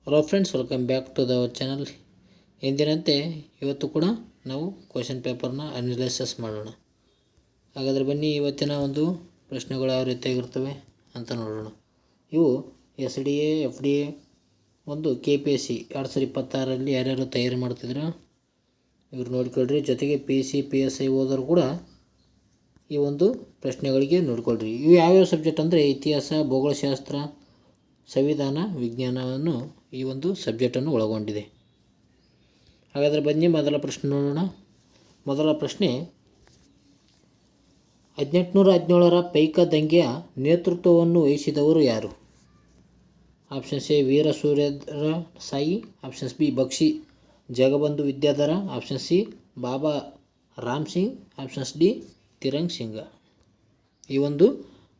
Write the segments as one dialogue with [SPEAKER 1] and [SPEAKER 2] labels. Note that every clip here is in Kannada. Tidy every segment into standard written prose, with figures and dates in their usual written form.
[SPEAKER 1] Hello friends, welcome back to the channel. ಎಂದಿನಂತೆ ಇವತ್ತು ಕೂಡ ನಾವು ಕ್ವಶನ್ ಪೇಪರ್ನ ಅನಾಲಿಸಿಸ್ ಮಾಡೋಣ. ಹಾಗಾದರೆ ಬನ್ನಿ, ಇವತ್ತಿನ ಒಂದು ಪ್ರಶ್ನೆಗಳು ಯಾವ ರೀತಿಯಾಗಿರ್ತವೆ ಅಂತ ನೋಡೋಣ. ಇವು SDA, FDA, ಒಂದು KPSC 2026ರಲ್ಲಿ ಯಾರ್ಯಾರು ತಯಾರಿ ಮಾಡ್ತಿದ್ರು ಇವ್ರು ನೋಡ್ಕೊಳ್ರಿ. ಜೊತೆಗೆ PC, PSI ಓದೋರು ಕೂಡ ಈ ಒಂದು ಪ್ರಶ್ನೆಗಳಿಗೆ ನೋಡ್ಕೊಳ್ರಿ. ಇವು ಯಾವ್ಯಾವ ಸಬ್ಜೆಕ್ಟ್ ಅಂದರೆ ಇತಿಹಾಸ, ಭೂಗೋಳಶಾಸ್ತ್ರ, ಸಂವಿಧಾನ, ವಿಜ್ಞಾನವನ್ನು ಈ ಒಂದು ಸಬ್ಜೆಕ್ಟನ್ನು ಒಳಗೊಂಡಿದೆ. ಹಾಗಾದರೆ ಬನ್ನಿ ಮೊದಲ ಪ್ರಶ್ನೆ ನೋಡೋಣ. ಮೊದಲ ಪ್ರಶ್ನೆ, 1817ರ ಪೈಕ ದಂಗೆಯ ನೇತೃತ್ವವನ್ನು ವಹಿಸಿದವರು ಯಾರು? Options A Veera Suryadhara Sai, options B Bakshi Jagabandhu Vidyadhara, option C Baba Ram Singh, options D Tirang Singh. ಈ ಒಂದು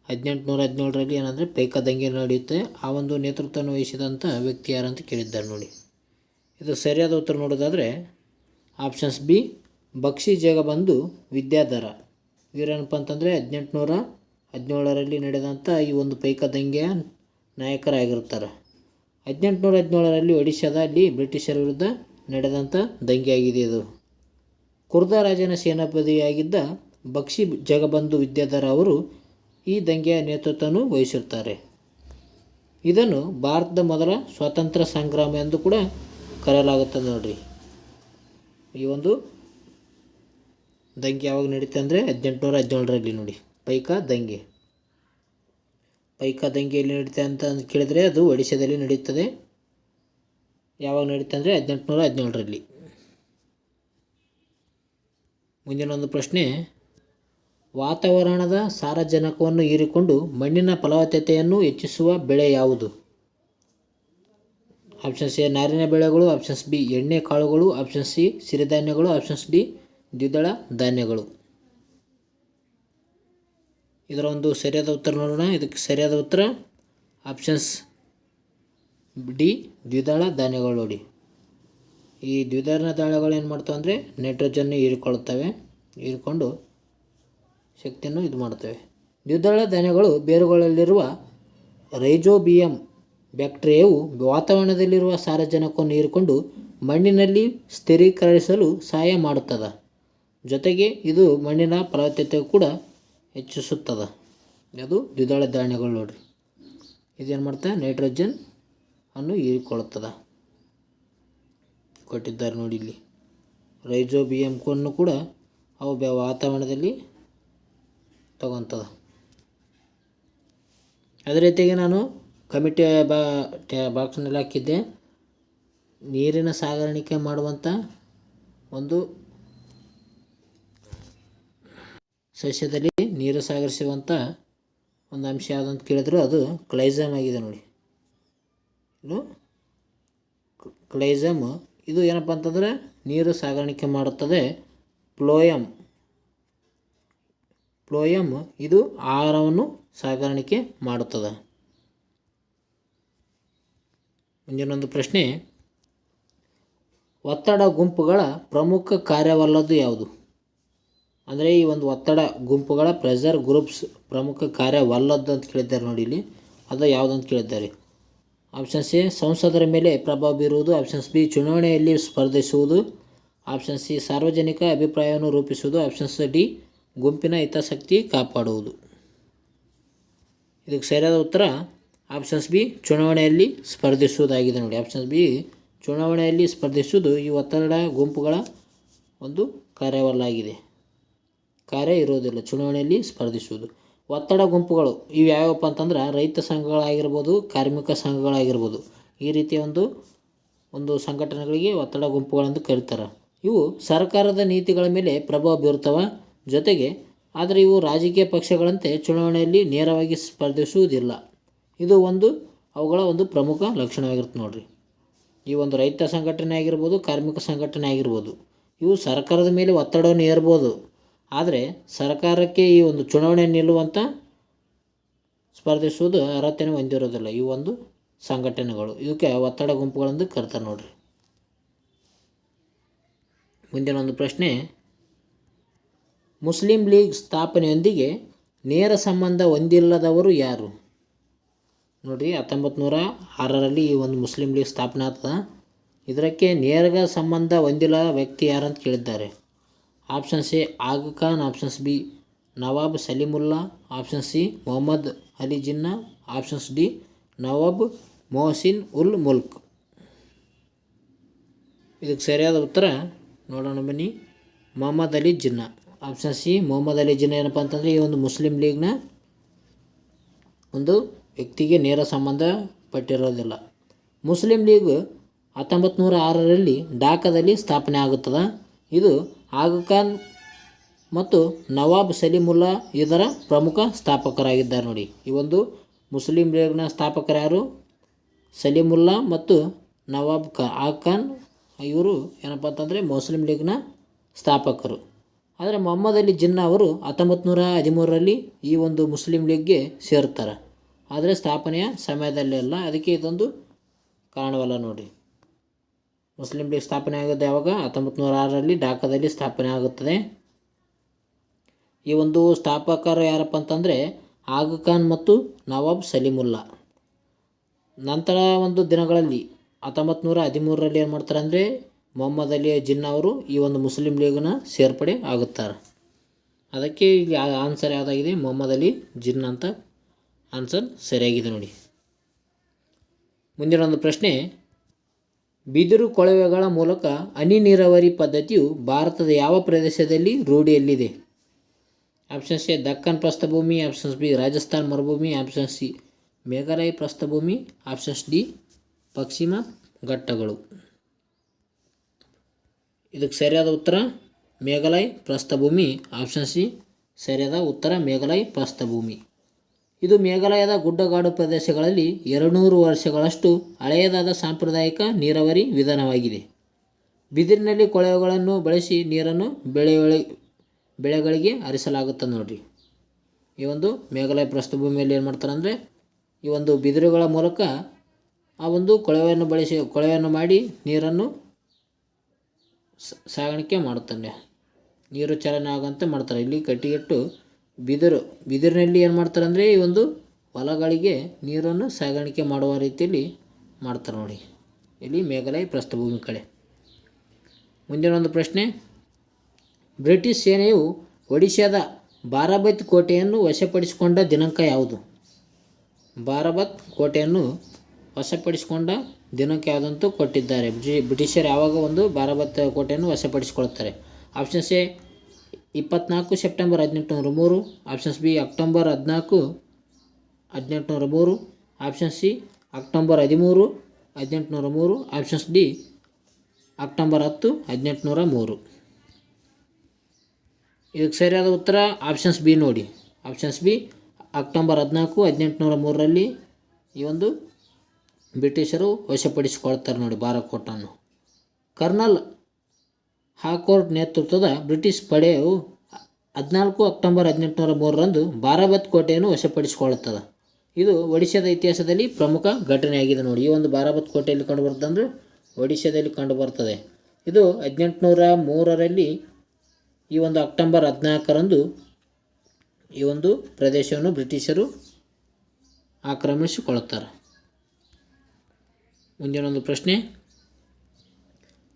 [SPEAKER 1] 1817ರಲ್ಲಿ ಏನಂದರೆ ಪೈಕ ದಂಗೆ ನಡೆಯುತ್ತೆ. ಆ ಒಂದು ನೇತೃತ್ವವನ್ನು ವಹಿಸಿದಂಥ ವ್ಯಕ್ತಿ ಯಾರಂತ ಕೇಳಿದ್ದಾರೆ ನೋಡಿ. ಇದು ಸರಿಯಾದ ಉತ್ತರ ನೋಡೋದಾದರೆ ಆಪ್ಷನ್ಸ್ ಬಿ ಬಕ್ಷಿ ಜಗಬಂಧು ವಿದ್ಯಾಧರ. ಇವರೇನಪ್ಪ ಅಂತಂದರೆ 1817ರಲ್ಲಿ ನಡೆದಂಥ ಈ ಒಂದು ಪೈಕ ದಂಗೆಯ ನಾಯಕರಾಗಿರ್ತಾರೆ. 1817ರಲ್ಲಿ ಒಡಿಶಾದಲ್ಲಿ ಬ್ರಿಟಿಷರ ವಿರುದ್ಧ ನಡೆದಂಥ ದಂಗೆಯಾಗಿದೆ. ಇದು ಕುರ್ದಾ ರಾಜನ ಸೇನಾಪತಿಯಾಗಿದ್ದ ಬಕ್ಷಿ ಜಗಬಂಧು ವಿದ್ಯಾಧರ ಅವರು ಈ ದಂಗೆಯ ನೇತೃತ್ವವನ್ನು ವಹಿಸಿರ್ತಾರೆ. ಇದನ್ನು ಭಾರತದ ಮೊದಲ ಸ್ವಾತಂತ್ರ್ಯ ಸಂಗ್ರಾಮ ಎಂದು ಕೂಡ ಕರೆಯಲಾಗುತ್ತದೆ ನೋಡ್ರಿ. ಈ ಒಂದು ದಂಗೆ ಯಾವಾಗ ನಡೀತೆ ಅಂದರೆ 1817ರಲ್ಲಿ ನೋಡಿ. ಪೈಕ ದಂಗೆ ಎಲ್ಲಿ ನಡೀತೆ ಅಂತ ಕೇಳಿದರೆ ಅದು ಒಡಿಶಾದಲ್ಲಿ ನಡೀತದೆ. ಯಾವಾಗ ನಡೀತೆ ಅಂದರೆ 1817ರಲ್ಲಿ. ಮುಂದಿನ ಒಂದು ಪ್ರಶ್ನೆ, ವಾತಾವರಣದ ಸಾರಜನಕವನ್ನು ಹೀರಿಕೊಂಡು ಮಣ್ಣಿನ ಫಲವತ್ತತೆಯನ್ನು ಹೆಚ್ಚಿಸುವ ಬೆಳೆ ಯಾವುದು? ಆಪ್ಷನ್ಸ್ ಎ ನಾರಿನ ಬೆಳೆಗಳು, ಆಪ್ಷನ್ಸ್ ಬಿ ಎಣ್ಣೆ ಕಾಳುಗಳು, ಆಪ್ಷನ್ ಸಿ ಸಿರಿಧಾನ್ಯಗಳು, ಆಪ್ಷನ್ಸ್ ಡಿ ದ್ವಿದಳ ಧಾನ್ಯಗಳು. ಇದರ ಒಂದು ಸರಿಯಾದ ಉತ್ತರ ನೋಡೋಣ. ಇದಕ್ಕೆ ಸರಿಯಾದ ಉತ್ತರ ಆಪ್ಷನ್ಸ್ ಡಿ ದ್ವಿದಳ ಧಾನ್ಯಗಳು ನೋಡಿ. ಈ ದ್ವಿದಳ ಧಾನ್ಯಗಳು ಏನು ಮಾಡ್ತವೆ ಅಂದರೆ ನೈಟ್ರೋಜನ್ನು ಹೀರಿಕೊಂಡು ಶಕ್ತಿಯನ್ನು ಇದು ಮಾಡ್ತವೆ. ದ್ವಿದಳ ಧಾನ್ಯಗಳು ಬೇರುಗಳಲ್ಲಿರುವ ರೈಜೋಬಿಯಂ ಬ್ಯಾಕ್ಟೀರಿಯಾವು ವಾತಾವರಣದಲ್ಲಿರುವ ಸಾರಜನಕವನ್ನು ಹೀರಿಕೊಂಡು ಮಣ್ಣಿನಲ್ಲಿ ಸ್ಥಿರೀಕರಿಸಲು ಸಹಾಯ ಮಾಡುತ್ತದೆ. ಜೊತೆಗೆ ಇದು ಮಣ್ಣಿನ ಫಲವತ್ತತೆ ಕೂಡ ಹೆಚ್ಚಿಸುತ್ತದೆ. ಅದು ದ್ವಿದಳ ಧಾನ್ಯಗಳು ನೋಡಿರಿ. ಇದೇನು ಮಾಡ್ತದೆ, ನೈಟ್ರೋಜನ್ ಅನ್ನು ಹೀರಿಕೊಳ್ಳುತ್ತದೆ. ಕೊಟ್ಟಿದ್ದಾರೆ ನೋಡಿ ಇಲ್ಲಿ. ರೈಜೋಬಿಯಂವನ್ನು ಕೂಡ ಅವು ವಾತಾವರಣದಲ್ಲಿ ತಗೊತದ. ಅದೇ ರೀತಿಯಾಗಿ ನಾನು ಕಮಿಟಿ ಬಾಕ್ಸ್ನಲ್ಲಿ ಹಾಕಿದ್ದೆ, ನೀರಿನ ಸಾಗಾಣಿಕೆ ಮಾಡುವಂಥ ಒಂದು ಸಸ್ಯದಲ್ಲಿ ನೀರು ಸಾಗರಿಸುವಂಥ ಒಂದು ಅಂಶ ಯಾವುದಂತ ಕೇಳಿದ್ರು ಅದು ಕ್ಲೈಸಮ್ ಆಗಿದೆ ನೋಡಿ. ಇದು ಕ್ಲೈಸಮ್. ಇದು ಏನಪ್ಪ ಅಂತಂದರೆ ನೀರು ಸಾಗಾಣಿಕೆ ಮಾಡುತ್ತದೆ. ಫ್ಲೋಯಮ್ ಇದು ಆಹಾರವನ್ನು ಸಾಗಾಣಿಕೆ ಮಾಡುತ್ತದೆ. ಮುಂದಿನೊಂದು ಪ್ರಶ್ನೆ, ಒತ್ತಡ ಗುಂಪುಗಳ ಪ್ರಮುಖ ಕಾರ್ಯವಲ್ಲದು ಯಾವುದು? ಅಂದರೆ ಈ ಒಂದು ಒತ್ತಡ ಗುಂಪುಗಳ ಪ್ರೆಷರ್ ಗ್ರೂಪ್ಸ್ ಪ್ರಮುಖ ಕಾರ್ಯವಲ್ಲದ್ದು ಅಂತ ಕೇಳಿದ್ದಾರೆ ನೋಡಿ ಇಲ್ಲಿ. ಅದು ಯಾವುದಂತ ಕೇಳಿದ್ದಾರೆ. ಆಪ್ಷನ್ಸ್ ಎ ಸಂಸದರ ಮೇಲೆ ಪ್ರಭಾವ ಬೀರುವುದು, ಆಪ್ಷನ್ಸ್ ಬಿ ಚುನಾವಣೆಯಲ್ಲಿ ಸ್ಪರ್ಧಿಸುವುದು, ಆಪ್ಷನ್ ಸಿ ಸಾರ್ವಜನಿಕ ಅಭಿಪ್ರಾಯವನ್ನು ರೂಪಿಸುವುದು, ಆಪ್ಷನ್ಸ್ ಡಿ ಗುಂಪಿನ ಹಿತಾಸಕ್ತಿ ಕಾಪಾಡುವುದು. ಇದಕ್ಕೆ ಸರಿಯಾದ ಉತ್ತರ ಆಪ್ಷನ್ಸ್ ಬಿ ಚುನಾವಣೆಯಲ್ಲಿ ಸ್ಪರ್ಧಿಸುವುದಾಗಿದೆ ನೋಡಿ. ಆಪ್ಷನ್ಸ್ ಬಿ ಚುನಾವಣೆಯಲ್ಲಿ ಸ್ಪರ್ಧಿಸುವುದು ಈ ಒತ್ತಡ ಗುಂಪುಗಳ ಒಂದು ಕಾರ್ಯವಲ್ಲಾಗಿದೆ. ಕಾರ್ಯ ಇರೋದಿಲ್ಲ ಚುನಾವಣೆಯಲ್ಲಿ ಸ್ಪರ್ಧಿಸುವುದು. ಒತ್ತಡ ಗುಂಪುಗಳು ಇವು ಯಾವಪ್ಪ ಅಂತಂದ್ರೆ ರೈತ ಸಂಘಗಳಾಗಿರ್ಬೋದು, ಕಾರ್ಮಿಕ ಸಂಘಗಳಾಗಿರ್ಬೋದು. ಈ ರೀತಿಯ ಒಂದು ಸಂಘಟನೆಗಳಿಗೆ ಒತ್ತಡ ಗುಂಪುಗಳೆಂದು ಕರೀತಾರೆ. ಇವು ಸರ್ಕಾರದ ನೀತಿಗಳ ಮೇಲೆ ಪ್ರಭಾವ ಬೀರುತ್ತವೆ. ಜೊತೆಗೆ ಆದರೆ ಇವು ರಾಜಕೀಯ ಪಕ್ಷಗಳಂತೆ ಚುನಾವಣೆಯಲ್ಲಿ ನೇರವಾಗಿ ಸ್ಪರ್ಧಿಸುವುದಿಲ್ಲ. ಇದು ಅವುಗಳ ಒಂದು ಪ್ರಮುಖ ಲಕ್ಷಣವಾಗಿರುತ್ತೆ ನೋಡಿರಿ. ಈ ಒಂದು ರೈತ ಸಂಘಟನೆ ಆಗಿರ್ಬೋದು, ಕಾರ್ಮಿಕ ಸಂಘಟನೆ ಆಗಿರ್ಬೋದು, ಇವು ಸರ್ಕಾರದ ಮೇಲೆ ಒತ್ತಡವನ್ನು ಹೇರ್ಬೋದು. ಆದರೆ ಸರ್ಕಾರಕ್ಕೆ ಈ ಒಂದು ಚುನಾವಣೆ ನಿಲ್ಲುವಂಥ ಸ್ಪರ್ಧಿಸುವುದು ಅರ್ಹತೆಯನ್ನು ಹೊಂದಿರೋದಿಲ್ಲ ಈ ಒಂದು ಸಂಘಟನೆಗಳು. ಇವಕ್ಕೆ ಒತ್ತಡ ಗುಂಪುಗಳೆಂದು ಕರೀತಾರೆ ನೋಡಿರಿ. ಮುಂದಿನ ಒಂದು ಪ್ರಶ್ನೆ, ಮುಸ್ಲಿಂ ಲೀಗ್ ಸ್ಥಾಪನೆಯೊಂದಿಗೆ ನೇರ ಸಂಬಂಧ ಹೊಂದಿಲ್ಲದವರು ಯಾರು? ನೋಡಿರಿ 1906ರಲ್ಲಿ ಈ ಒಂದು ಮುಸ್ಲಿಂ ಲೀಗ್ ಸ್ಥಾಪನೆ ಆಗ್ತದೆ. ಇದಕ್ಕೆ ನೇರ ಸಂಬಂಧ ಹೊಂದಿಲ್ಲ ವ್ಯಕ್ತಿ ಯಾರಂತ ಕೇಳಿದ್ದಾರೆ. Option C Aga Khan, options B Nawab Salimullah, option C Mohammad Ali Jinnah, options D Nawab Mohsin ul Mulk. ಇದಕ್ಕೆ ಸರಿಯಾದ ಉತ್ತರ ನೋಡೋಣ ಬನ್ನಿ, ಮೊಹಮ್ಮದ್ ಅಲಿ ಜಿನ್ನಾ. ಆಪ್ಷನ್ ಸಿ ಮೊಹಮ್ಮದ್ ಅಲಿ ಜಿನ್ನಾ ಏನಪ್ಪ ಅಂತಂದರೆ ಈ ಒಂದು ಮುಸ್ಲಿಂ ಲೀಗ್ನ ಒಂದು ವ್ಯಕ್ತಿಗೆ ನೇರ ಸಂಬಂಧ ಪಟ್ಟಿರೋದಿಲ್ಲ. ಮುಸ್ಲಿಂ ಲೀಗ್ 1906ರಲ್ಲಿ ಢಾಕಾದಲ್ಲಿ ಸ್ಥಾಪನೆ ಆಗುತ್ತದೆ. ಇದು ಆಗಾ ಖಾನ್ ಮತ್ತು ನವಾಬ್ ಸಲೀಮುಲ್ಲಾ ಇದರ ಪ್ರಮುಖ ಸ್ಥಾಪಕರಾಗಿದ್ದಾರೆ. ನೋಡಿ, ಈ ಒಂದು ಮುಸ್ಲಿಂ ಲೀಗ್ನ ಸ್ಥಾಪಕರು ಯಾರು? ಸಲೀಮುಲ್ಲಾ ಮತ್ತು ನವಾಬ್ ಆಗಾ ಖಾನ್. ಇವರು ಏನಪ್ಪ ಅಂತಂದರೆ ಮುಸ್ಲಿಂ ಲೀಗ್ನ ಸ್ಥಾಪಕರು. ಆದರೆ ಮೊಹಮ್ಮದ್ ಅಲಿ ಜಿನ್ನಾ ಅವರು 1913ರಲ್ಲಿ ಈ ಒಂದು ಮುಸ್ಲಿಂ ಲೀಗ್ಗೆ ಸೇರ್ತಾರೆ. ಆದರೆ ಸ್ಥಾಪನೆಯ ಸಮಯದಲ್ಲಿ ಅಲ್ಲ, ಅದಕ್ಕೆ ಇದೊಂದು ಕಾರಣವಲ್ಲ. ನೋಡಿ, ಮುಸ್ಲಿಂ ಲೀಗ್ ಸ್ಥಾಪನೆ ಆಗೋದು ಯಾವಾಗ? 1906ರಲ್ಲಿ ಢಾಕಾದಲ್ಲಿ ಸ್ಥಾಪನೆ ಆಗುತ್ತದೆ. ಈ ಒಂದು ಸ್ಥಾಪಕರು ಯಾರಪ್ಪ ಅಂತಂದರೆ ಆಗಾ ಖಾನ್ ಮತ್ತು ನವಾಬ್ ಸಲೀಮುಲ್ಲಾ. ನಂತರ ಒಂದು ದಿನಗಳಲ್ಲಿ 1913ರಲ್ಲಿ ಏನು ಮಾಡ್ತಾರೆ ಅಂದರೆ ಮೊಹಮ್ಮದ್ ಅಲಿ ಜಿನ್ನಾ ಅವರು ಈ ಒಂದು ಮುಸ್ಲಿಂ ಲೀಗ್ನ ಸೇರ್ಪಡೆ ಆಗುತ್ತಾರೆ. ಅದಕ್ಕೆ ಇಲ್ಲಿ ಆನ್ಸರ್ ಯಾವುದಾಗಿದೆ? ಮೊಹಮ್ಮದ್ ಅಲಿ ಜಿನ್ನಾ ಅಂತ ಆನ್ಸರ್ ಸರಿಯಾಗಿದೆ. ನೋಡಿ, ಮುಂದಿನ ಒಂದು ಪ್ರಶ್ನೆ, ಬಿದಿರು ಕೊಳವೆಗಳ ಮೂಲಕ ಹನಿ ನೀರಾವರಿ ಪದ್ಧತಿಯು ಭಾರತದ ಯಾವ ಪ್ರದೇಶದಲ್ಲಿ ರೂಢಿಯಲ್ಲಿದೆ? ಆಪ್ಷನ್ ಸಿ ದಕ್ಕನ್ ಪ್ರಸ್ಥಭೂಮಿ, ಆಪ್ಷನ್ಸ್ ಬಿ ರಾಜಸ್ಥಾನ್ ಮರುಭೂಮಿ, ಆಪ್ಷನ್ ಸಿ ಮೇಘಾಲಯ ಪ್ರಸ್ಥಭೂಮಿ, ಆಪ್ಷನ್ಸ್ ಡಿ ಪಶ್ಚಿಮ ಘಟ್ಟಗಳು. ಇದಕ್ಕೆ ಸರಿಯಾದ ಉತ್ತರ ಮೇಘಾಲಯ ಪ್ರಸ್ಥಭೂಮಿ. ಆಪ್ಷನ್ ಸಿ ಸರಿಯಾದ ಉತ್ತರ ಮೇಘಾಲಯ ಪ್ರಸ್ಥಭೂಮಿ. ಇದು ಮೇಘಾಲಯದ ಗುಡ್ಡಗಾಡು ಪ್ರದೇಶಗಳಲ್ಲಿ 200 ವರ್ಷಗಳಷ್ಟು ಹಳೆಯದಾದ ಸಾಂಪ್ರದಾಯಿಕ ನೀರಾವರಿ ವಿಧಾನವಾಗಿದೆ. ಬಿದಿರಿನಲ್ಲಿ ಕೊಳವೆಗಳನ್ನು ಬಳಸಿ ನೀರನ್ನು ಬೆಳೆಗಳಿಗೆ ಹರಿಸಲಾಗುತ್ತದೆ. ನೋಡಿರಿ, ಈ ಒಂದು ಮೇಘಾಲಯ ಪ್ರಸ್ಥಭೂಮಿಯಲ್ಲಿ ಏನು ಮಾಡ್ತಾರೆ ಅಂದರೆ ಈ ಒಂದು ಬಿದಿರುಗಳ ಮೂಲಕ ಆ ಒಂದು ಕೊಳವೆಯನ್ನು ಮಾಡಿ ನೀರನ್ನು ಸಾಗಾಣಿಕೆ ಮಾಡುತ್ತಾನೆ. ನೀರು ಚಲನೆ ಆಗುವಂತೆ ಮಾಡ್ತಾರೆ. ಇಲ್ಲಿ ಕಟ್ಟಿಗೆಟ್ಟು ಬಿದಿರಿನಲ್ಲಿ ಏನು ಮಾಡ್ತಾರೆ ಅಂದರೆ ಈ ಒಂದು ಹೊಲಗಳಿಗೆ ನೀರನ್ನು ಸಾಗಾಣಿಕೆ ಮಾಡುವ ರೀತಿಯಲ್ಲಿ ಮಾಡ್ತಾರೆ. ನೋಡಿ, ಇಲ್ಲಿ ಮೇಘಾಲಯ ಪ್ರಸ್ಥಭೂಮಿ ಕಡೆ. ಮುಂದಿನ ಒಂದು ಪ್ರಶ್ನೆ, ಬ್ರಿಟಿಷ್ ಸೇನೆಯು ಒಡಿಶಾದ ಬಾರಾಬತ್ ಕೋಟೆಯನ್ನು ವಶಪಡಿಸಿಕೊಂಡ ದಿನಾಂಕ ಯಾವುದು? ಬಾರಾಬತ್ ಕೋಟೆಯನ್ನು ವಶಪಡಿಸಿಕೊಂಡ ದಿನಾಂಕ ಯಾವುದಂತೂ ಕೊಟ್ಟಿದ್ದಾರೆ. ಬ್ರಿಟಿಷರು ಯಾವಾಗ ಒಂದು ಬಾರಾಬತ್ ಕೋಟೆಯನ್ನು ವಶಪಡಿಸಿಕೊಳ್ಳುತ್ತಾರೆ? Options A 24 September 1803, options B October 14, 1803, option C October 13, 1803, options D October 10, 1803. ಇದಕ್ಕೆ ಸರಿಯಾದ ಉತ್ತರ ಆಪ್ಷನ್ಸ್ ಬಿ. ನೋಡಿ, ಆಪ್ಷನ್ಸ್ ಬಿ ಅಕ್ಟೋಬರ್ 14, 1803ರಲ್ಲಿ ಈ ಒಂದು ಬ್ರಿಟಿಷರು ವಶಪಡಿಸಿಕೊಳ್ತಾರೆ. ನೋಡಿ, ಬಾರಾಕೋಟನ್ನು. ಕರ್ನಲ್ ಹಾಕೋರ್ಟ್ ನೇತೃತ್ವದ ಬ್ರಿಟಿಷ್ ಪಡೆಯು 14 ಅಕ್ಟೋಬರ್ 1803ರಂದು ಬಾರಾಬತ್ ಕೋಟೆಯನ್ನು ವಶಪಡಿಸಿಕೊಳ್ಳುತ್ತದೆ. ಇದು ಒಡಿಶಾದ ಇತಿಹಾಸದಲ್ಲಿ ಪ್ರಮುಖ ಘಟನೆಯಾಗಿದೆ. ನೋಡಿ, ಈ ಒಂದು ಬಾರಾಬತ್ ಕೋಟೆಯಲ್ಲಿ ಕಂಡುಬರ್ತದೆ ಅಂದರೆ ಒಡಿಶಾದಲ್ಲಿ ಕಂಡುಬರ್ತದೆ. ಇದು 1803ರಲ್ಲಿ ಈ ಒಂದು ಅಕ್ಟೋಬರ್ 14ರಂದು ಈ ಒಂದು ಪ್ರದೇಶವನ್ನು ಬ್ರಿಟಿಷರು ಆಕ್ರಮಿಸಿಕೊಳ್ಳುತ್ತಾರೆ. ಮುಂದಿನ ಒಂದು ಪ್ರಶ್ನೆ,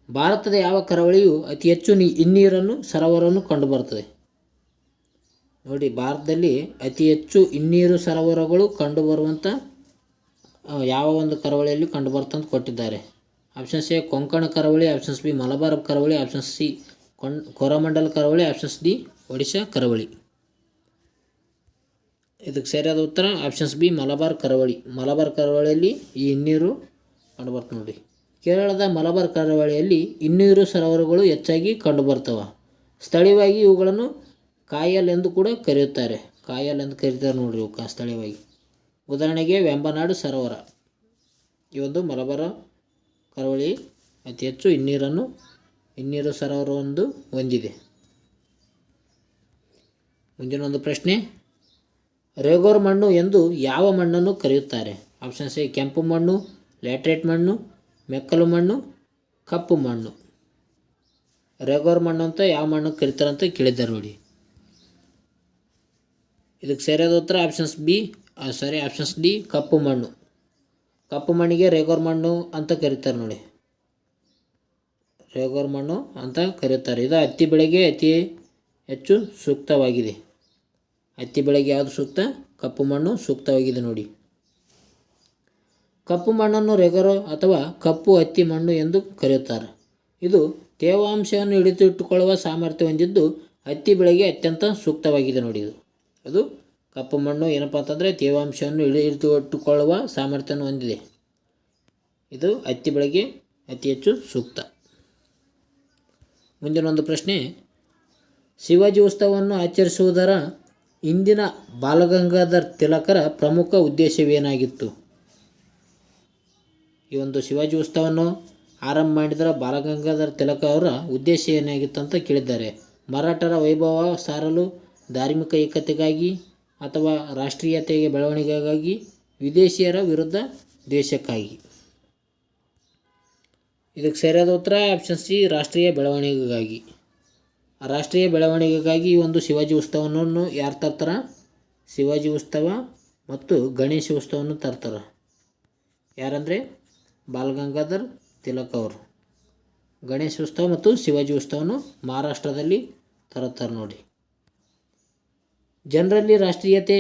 [SPEAKER 1] ಭಾರತದ ಯಾವ ಕರಾವಳಿಯು ಅತಿ ಹೆಚ್ಚು ಹಿನ್ನೀರನ್ನು ಸರೋವರವನ್ನು ಕಂಡುಬರುತ್ತದೆ? ನೋಡಿ, ಭಾರತದಲ್ಲಿ ಅತಿ ಹೆಚ್ಚು ಹಿನ್ನೀರು ಸರೋವರಗಳು ಕಂಡುಬರುವಂಥ ಯಾವ ಒಂದು ಕರಾವಳಿಯಲ್ಲಿ ಕಂಡುಬರ್ತಂತ ಕೊಟ್ಟಿದ್ದಾರೆ. ಆಪ್ಷನ್ಸ್ ಎ ಕೊಂಕಣ ಕರಾವಳಿ, ಆಪ್ಷನ್ಸ್ ಬಿ ಮಲಬಾರ್ ಕರಾವಳಿ, ಆಪ್ಷನ್ಸ್ ಸಿ ಕೋರಮಂಡಲ್ ಕರಾವಳಿ, ಆಪ್ಷನ್ಸ್ ಡಿ ಒಡಿಶಾ ಕರಾವಳಿ. ಇದಕ್ಕೆ ಸರಿಯಾದ ಉತ್ತರ ಆಪ್ಷನ್ಸ್ ಬಿ ಮಲಬಾರ್ ಕರಾವಳಿ. ಮಲಬಾರ್ ಕರಾವಳಿಯಲ್ಲಿ ಈ ಹಿನ್ನೀರು ಕಂಡುಬರ್ತವೆ. ನೋಡಿ, ಕೇರಳದ ಮಲಬಾರ್ ಕರಾವಳಿಯಲ್ಲಿ ಹಿನ್ನೀರು ಸರೋವರಗಳು ಹೆಚ್ಚಾಗಿ ಕಂಡುಬರ್ತವೆ. ಸ್ಥಳೀಯವಾಗಿ ಇವುಗಳನ್ನು ಕಾಯಲ್ ಎಂದು ಕೂಡ ಕರೆಯುತ್ತಾರೆ. ಕಾಯಲ್ ಎಂದು ಕರೀತಾರೆ. ನೋಡಿರಿ, ಇವಕ್ಕೆ ಸ್ಥಳೀಯವಾಗಿ. ಉದಾಹರಣೆಗೆ ವೆಂಬನಾಡು ಸರೋವರ ಈ ಒಂದು ಮಲಬಾರ್ ಕರಾವಳಿ ಅತಿ ಹೆಚ್ಚು ಹಿನ್ನೀರು ಸರೋವರವೊಂದು ಹೊಂದಿದೆ. ಮುಂದಿನ ಒಂದು ಪ್ರಶ್ನೆ, ರೇಗೋರ್ ಮಣ್ಣು ಎಂದು ಯಾವ ಮಣ್ಣನ್ನು ಕರೆಯುತ್ತಾರೆ? ಆಪ್ಷನ್ಸ್ ಎ ಕೆಂಪು ಮಣ್ಣು, ಲ್ಯಾಟ್ರೈಟ್ ಮಣ್ಣು, ಮೆಕ್ಕಲು ಮಣ್ಣು, ಕಪ್ಪು ಮಣ್ಣು. ರೇಗೋರ್ ಮಣ್ಣು ಅಂತ ಯಾವ ಮಣ್ಣು ಕರೀತಾರೆ ಅಂತ ಕೇಳಿದ್ದಾರೆ. ನೋಡಿ, ಇದಕ್ಕೆ ಸರಿಯಾದ ಉತ್ತರ ಆಪ್ಷನ್ಸ್ ಡಿ ಕಪ್ಪು ಮಣ್ಣು. ಕಪ್ಪು ಮಣ್ಣಿಗೆ ರೇಗೂರ್ ಮಣ್ಣು ಅಂತ ಕರೀತಾರೆ ನೋಡಿ, ರೇಗೂರ್ ಮಣ್ಣು ಅಂತ ಕರೀತಾರೆ. ಇದು ಹತ್ತಿ ಬೆಳೆಗೆ ಅತಿ ಹೆಚ್ಚು ಸೂಕ್ತವಾಗಿದೆ. ಹತ್ತಿ ಬೆಳೆಗೆ ಯಾವುದು ಸೂಕ್ತ? ಕಪ್ಪು ಮಣ್ಣು ಸೂಕ್ತವಾಗಿದೆ ನೋಡಿ. ಕಪ್ಪು ಮಣ್ಣನ್ನು ರೇಗೂರ್ ಅಥವಾ ಕಪ್ಪು ಹತ್ತಿ ಮಣ್ಣು ಎಂದು ಕರೆಯುತ್ತಾರೆ. ಇದು ತೇವಾಂಶವನ್ನು ಹಿಡಿದಿಟ್ಟುಕೊಳ್ಳುವ ಸಾಮರ್ಥ್ಯ ಹೊಂದಿದ್ದು ಹತ್ತಿ ಬೆಳೆಗೆ ಅತ್ಯಂತ ಸೂಕ್ತವಾಗಿದೆ ನೋಡಿ. ಅದು ಕಪ್ಪು ಮಣ್ಣು ಏನಪ್ಪ ಅಂತಂದರೆ ತೇವಾಂಶವನ್ನು ಹಿಡಿದಿಟ್ಟುಕೊಳ್ಳುವ ಸಾಮರ್ಥ್ಯವನ್ನು ಹೊಂದಿದೆ. ಇದು ಹತ್ತಿ ಬೆಳೆಗೆ ಅತಿ ಹೆಚ್ಚು ಸೂಕ್ತ. ಮುಂದಿನ ಒಂದು ಪ್ರಶ್ನೆ, ಶಿವಾಜಿ ಉತ್ಸವವನ್ನು ಆಚರಿಸುವುದರ ಇಂದಿನ ಬಾಲಗಂಗಾಧರ್ ತಿಲಕರ ಪ್ರಮುಖ ಉದ್ದೇಶವೇನಾಗಿತ್ತು? ಈ ಒಂದು ಶಿವಾಜಿ ಉತ್ಸವವನ್ನು ಆರಂಭ ಮಾಡಿದ ಬಾಲಗಂಗಾಧರ್ ತಿಲಕ ಅವರ ಉದ್ದೇಶ ಏನಾಗಿತ್ತು ಅಂತ ಕೇಳಿದ್ದಾರೆ. ಮರಾಠರ ವೈಭವ ಸಾರಲು, ಧಾರ್ಮಿಕ ಏಕತೆಗಾಗಿ ಅಥವಾ ರಾಷ್ಟ್ರೀಯತೆಗೆ ಬೆಳವಣಿಗೆಗಾಗಿ, ವಿದೇಶಿಯರ ವಿರುದ್ಧ ದೇಶಕ್ಕಾಗಿ? ಇದಕ್ಕೆ ಸರಿಯಾದ ಉತ್ತರ ಆಪ್ಷನ್ ಸಿ, ರಾಷ್ಟ್ರೀಯ ಬೆಳವಣಿಗೆಗಾಗಿ. ರಾಷ್ಟ್ರೀಯ ಬೆಳವಣಿಗೆಗಾಗಿ ಈ ಒಂದು ಶಿವಾಜಿ ಉತ್ಸವವನ್ನು ಯಾರು ತರ್ತಾರೆ? ಶಿವಾಜಿ ಉತ್ಸವ ಮತ್ತು ಗಣೇಶ ಉತ್ಸವವನ್ನು ತರ್ತಾರೆ. ಯಾರಂದರೆ ಬಾಲಗಂಗಾಧರ್ ತಿಲಕ್ ಅವರು. ಗಣೇಶ ಉತ್ಸವ ಮತ್ತು ಶಿವಾಜಿ ಉತ್ಸವವನ್ನು ಮಹಾರಾಷ್ಟ್ರದಲ್ಲಿ ತರುತ್ತಾರೆ ನೋಡಿ. ಜನರಲ್ಲಿ ರಾಷ್ಟ್ರೀಯತೆ,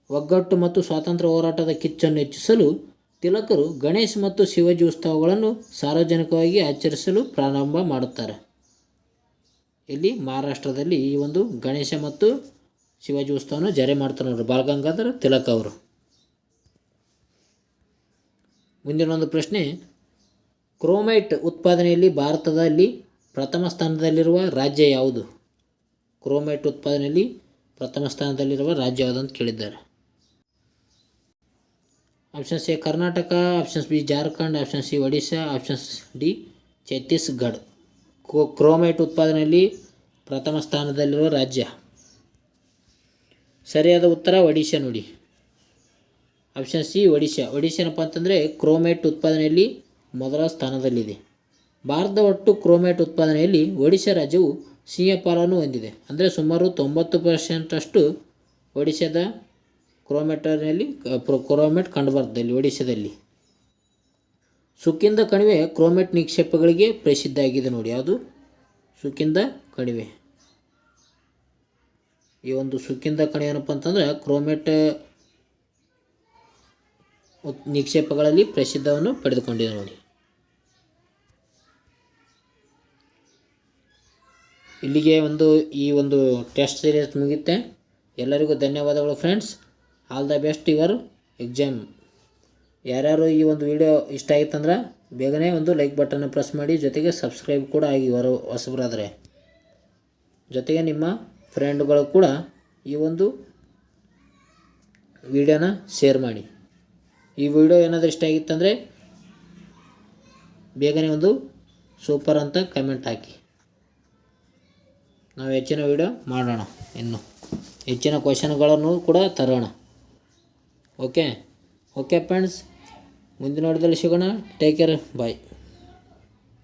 [SPEAKER 1] ಒಗ್ಗಟ್ಟು ಮತ್ತು ಸ್ವಾತಂತ್ರ್ಯ ಹೋರಾಟದ ಕಿಚ್ಚನ್ನು ಹೆಚ್ಚಿಸಲು ತಿಲಕರು ಗಣೇಶ ಮತ್ತು ಶಿವಾಜಿ ಉತ್ಸವಗಳನ್ನು ಸಾರ್ವಜನಿಕವಾಗಿ ಆಚರಿಸಲು ಪ್ರಾರಂಭ ಮಾಡುತ್ತಾರೆ. ಇಲ್ಲಿ ಮಹಾರಾಷ್ಟ್ರದಲ್ಲಿ ಈ ಒಂದು ಗಣೇಶ ಮತ್ತು ಶಿವಾಜಿ ಉತ್ಸವವನ್ನು ಜಾರಿ ಮಾಡ್ತಾರೆ ನೋಡ್ರಿ ಬಾಲಗಂಗಾಧರ್ ತಿಲಕ್ ಅವರು. ಮುಂದಿನ ಒಂದು ಪ್ರಶ್ನೆ, ಕ್ರೋಮೈಟ್ ಉತ್ಪಾದನೆಯಲ್ಲಿ ಭಾರತದಲ್ಲಿ ಪ್ರಥಮ ಸ್ಥಾನದಲ್ಲಿರುವ ರಾಜ್ಯ ಯಾವುದು? ಕ್ರೋಮೈಟ್ ಉತ್ಪಾದನೆಯಲ್ಲಿ ಪ್ರಥಮ ಸ್ಥಾನದಲ್ಲಿರುವ ರಾಜ್ಯ ಯಾವುದು ಅಂತ ಕೇಳಿದ್ದಾರೆ. Options A Karnataka, options B Jharkhand, option C Odisha, options D Chhattisgarh. Chromite ಉತ್ಪಾದನೆಯಲ್ಲಿ ಪ್ರಥಮ ಸ್ಥಾನದಲ್ಲಿರುವ ರಾಜ್ಯ ಸರಿಯಾದ ಉತ್ತರ ಒಡಿಶಾ ನೋಡಿ. Option C Odisha. ಒಡಿಶಾ ಏನಪ್ಪ ಅಂತಂದರೆ ಕ್ರೋಮೈಟ್ ಉತ್ಪಾದನೆಯಲ್ಲಿ ಮೊದಲ ಸ್ಥಾನದಲ್ಲಿದೆ. ಭಾರತದ ಒಟ್ಟು ಕ್ರೋಮೈಟ್ ಉತ್ಪಾದನೆಯಲ್ಲಿ ಒಡಿಶಾ ರಾಜ್ಯವು ಸಿಂಹ ಪಾಲನ್ನು ಹೊಂದಿದೆ. ಅಂದರೆ ಸುಮಾರು 90% ಒಡಿಶಾದ ಕ್ರೋಮೈಟ್ ಕಂಡುಬರ್ತದೆ ಇಲ್ಲಿ ಒಡಿಶಾದಲ್ಲಿ. ಸುಕಿಂದ ಕಣಿವೆ ಕ್ರೋಮೈಟ್ ನಿಕ್ಷೇಪಗಳಿಗೆ ಪ್ರಸಿದ್ಧ ಆಗಿದೆ ನೋಡಿ. ಯಾವುದು? ಸುಕಿಂದ ಕಣಿವೆ. ಈ ಒಂದು ಸುಕಿಂದ ಕಣಿವೆ ಏನಪ್ಪ ಅಂತಂದ್ರೆ ಕ್ರೋಮೈಟ್ ನಿಕ್ಷೇಪಗಳಲ್ಲಿ ಪ್ರಸಿದ್ಧವನ್ನು ಪಡೆದುಕೊಂಡಿದೆ ನೋಡಿ. ಇಲ್ಲಿಗೆ ಈ ಒಂದು ಟೆಸ್ಟ್ ಸೀರೀಸ್ ಮುಗಿಯುತ್ತೆ. ಎಲ್ಲರಿಗೂ ಧನ್ಯವಾದಗಳು friends. All the best your exam. ಯಾರ್ಯಾರು ಈ ಒಂದು ವಿಡಿಯೋ ಇಷ್ಟ ಆಗಿತ್ತಂದ್ರೆ ಬೇಗನೆ ಒಂದು ಲೈಕ್ ಬಟನ್ನ ಪ್ರೆಸ್ ಮಾಡಿ, ಜೊತೆಗೆ ಸಬ್ಸ್ಕ್ರೈಬ್ ಕೂಡ ಆಗಿ ಹೊಸಬರಾದರೆ. ಜೊತೆಗೆ ನಿಮ್ಮ ಫ್ರೆಂಡ್ಗಳು ಕೂಡ ಈ ಒಂದು ವಿಡಿಯೋನ ಶೇರ್ ಮಾಡಿ. ಈ ವಿಡಿಯೋ ಏನಾದರೂ ಇಷ್ಟ ಆಗಿತ್ತಂದರೆ ಬೇಗನೆ ಒಂದು ಸೂಪರ್ ಅಂತ ಕಮೆಂಟ್ ಹಾಕಿ. ನಾವು ಹೆಚ್ಚಿನ ವಿಡಿಯೋ ಮಾಡೋಣ, ಇನ್ನು ಹೆಚ್ಚಿನ ಕ್ವಶನ್ಗಳನ್ನು ಕೂಡ ತರೋಣ. ಓಕೆ ಫ್ರೆಂಡ್ಸ್, ಮುಂದಿನ ವಿಡಿಯೋದಲ್ಲಿ ಸಿಗೋಣ. ಟೇಕ್ ಕೇರ್, ಬಾಯ್.